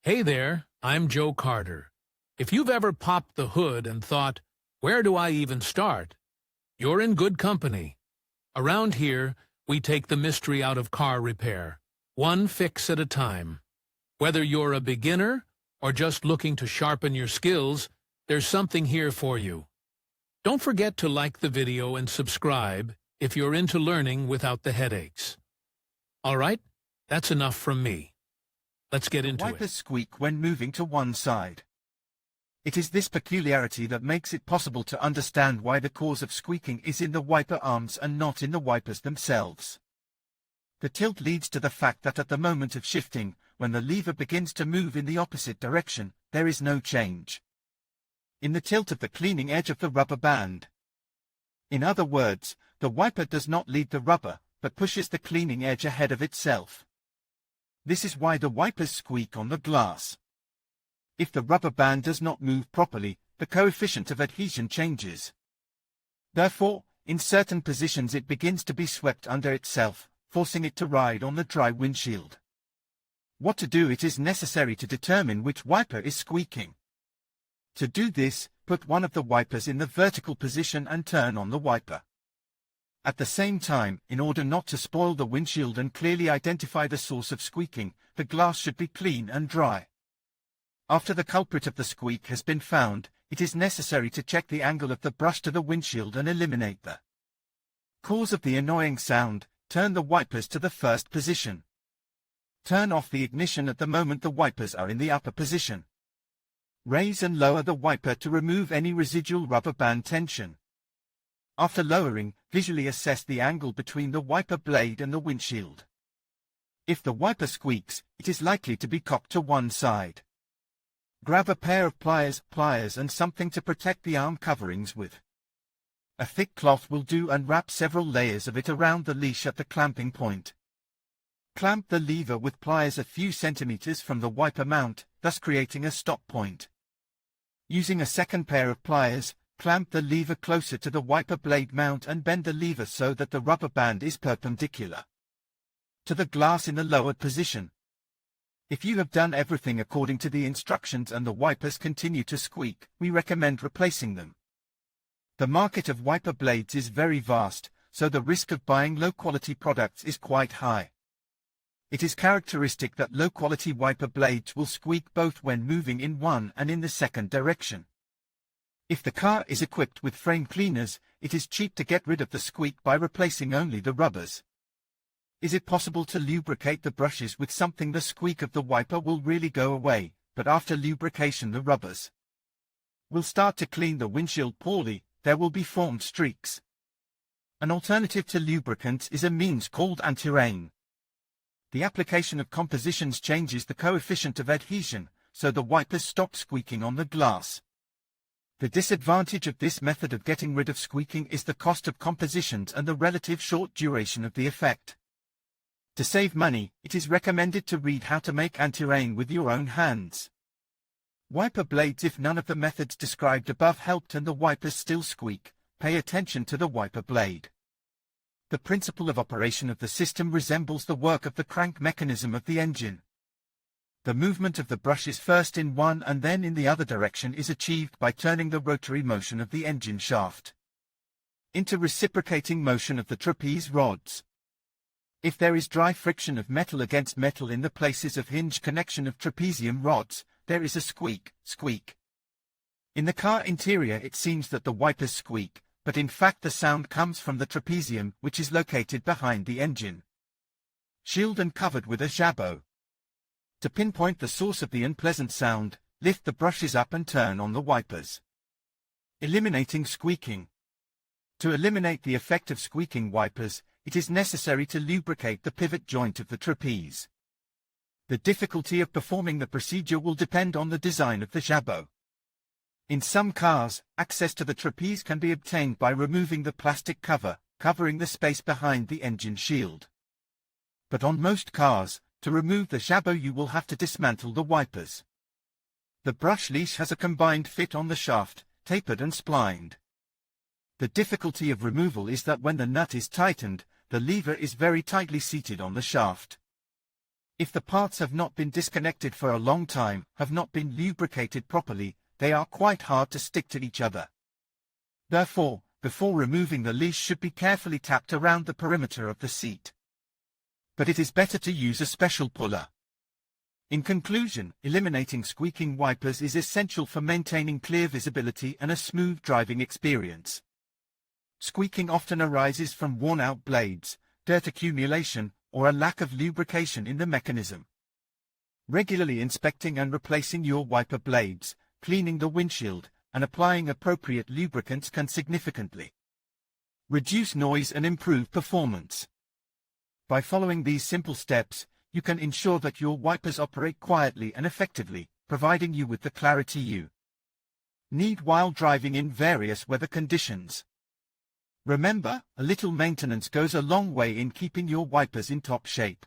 Hey there, I'm Joe Carter. If you've ever popped the hood and thought, where do I even start? You're in good company. Around here, we take the mystery out of car repair, one fix at a time. Whether you're a beginner or just looking to sharpen your skills, there's something here for you. Don't forget to like the video and subscribe if you're into learning without the headaches. All right, that's enough from me. Let's get into it. Wipers squeak when moving to one side. It is this peculiarity that makes it possible to understand why the cause of squeaking is in the wiper arms and not in the wipers themselves. The tilt leads to the fact that at the moment of shifting, when the lever begins to move in the opposite direction, there is no change in the tilt of the cleaning edge of the rubber band. In other words, the wiper does not lead the rubber, but pushes the cleaning edge ahead of itself. This is why the wipers squeak on the glass. If the rubber band does not move properly, the coefficient of adhesion changes. Therefore, in certain positions it begins to be swept under itself, forcing it to ride on the dry windshield. What to do? It is necessary to determine which wiper is squeaking. To do this, put one of the wipers in the vertical position and turn on the wiper. At the same time, in order not to spoil the windshield and clearly identify the source of squeaking, the glass should be clean and dry. After the culprit of the squeak has been found, it is necessary to check the angle of the brush to the windshield and eliminate the cause of the annoying sound. Turn the wipers to the first position. Turn off the ignition at the moment the wipers are in the upper position. Raise and lower the wiper to remove any residual rubber band tension. After lowering, visually assess the angle between the wiper blade and the windshield. If the wiper squeaks, it is likely to be cocked to one side. Grab a pair of pliers and something to protect the arm coverings with. A thick cloth will do, and wrap several layers of it around the leash at the clamping point. Clamp the lever with pliers a few centimeters from the wiper mount, thus creating a stop point. Using a second pair of pliers, clamp the lever closer to the wiper blade mount and bend the lever so that the rubber band is perpendicular to the glass in the lowered position. If you have done everything according to the instructions and the wipers continue to squeak, we recommend replacing them. The market of wiper blades is very vast, so the risk of buying low-quality products is quite high. It is characteristic that low-quality wiper blades will squeak both when moving in one and in the second direction. If the car is equipped with frame cleaners, it is cheap to get rid of the squeak by replacing only the rubbers. Is it possible to lubricate the brushes with something? The squeak of the wiper will really go away, but after lubrication the rubbers will start to clean the windshield poorly. There will be formed streaks. An alternative to lubricants is a means called anti-rain. The application of compositions changes the coefficient of adhesion, so the wipers stop squeaking on the glass. The disadvantage of this method of getting rid of squeaking is the cost of compositions and the relative short duration of the effect. To save money, it is recommended to read how to make anti-rain with your own hands. Wiper blades. If none of the methods described above helped and the wipers still squeak, pay attention to the wiper blade. The principle of operation of the system resembles the work of the crank mechanism of the engine. The movement of the brushes first in one and then in the other direction is achieved by turning the rotary motion of the engine shaft into reciprocating motion of the trapeze rods. If there is dry friction of metal against metal in the places of hinge connection of trapezium rods, there is a squeak. In the car interior it seems that the wipers squeak, but in fact the sound comes from the trapezium, which is located behind the engine shield and covered with a jabot. To pinpoint the source of the unpleasant sound, lift the brushes up and turn on the wipers. Eliminating squeaking. To eliminate the effect of squeaking wipers, it is necessary to lubricate the pivot joint of the trapeze. The difficulty of performing the procedure will depend on the design of the jabot. In some cars, access to the trapeze can be obtained by removing the plastic cover, covering the space behind the engine shield. But on most cars, to remove the jabot you will have to dismantle the wipers. The brush leash has a combined fit on the shaft, tapered and splined. The difficulty of removal is that when the nut is tightened, the lever is very tightly seated on the shaft. If the parts have not been disconnected for a long time, have not been lubricated properly, they are quite hard to stick to each other. Therefore, before removing the leash should be carefully tapped around the perimeter of the seat. But it is better to use a special puller. In conclusion, eliminating squeaking wipers is essential for maintaining clear visibility and a smooth driving experience. Squeaking often arises from worn-out blades, dirt accumulation, or a lack of lubrication in the mechanism. Regularly inspecting and replacing your wiper blades, cleaning the windshield, and applying appropriate lubricants can significantly reduce noise and improve performance. By following these simple steps, you can ensure that your wipers operate quietly and effectively, providing you with the clarity you need while driving in various weather conditions. Remember, a little maintenance goes a long way in keeping your wipers in top shape.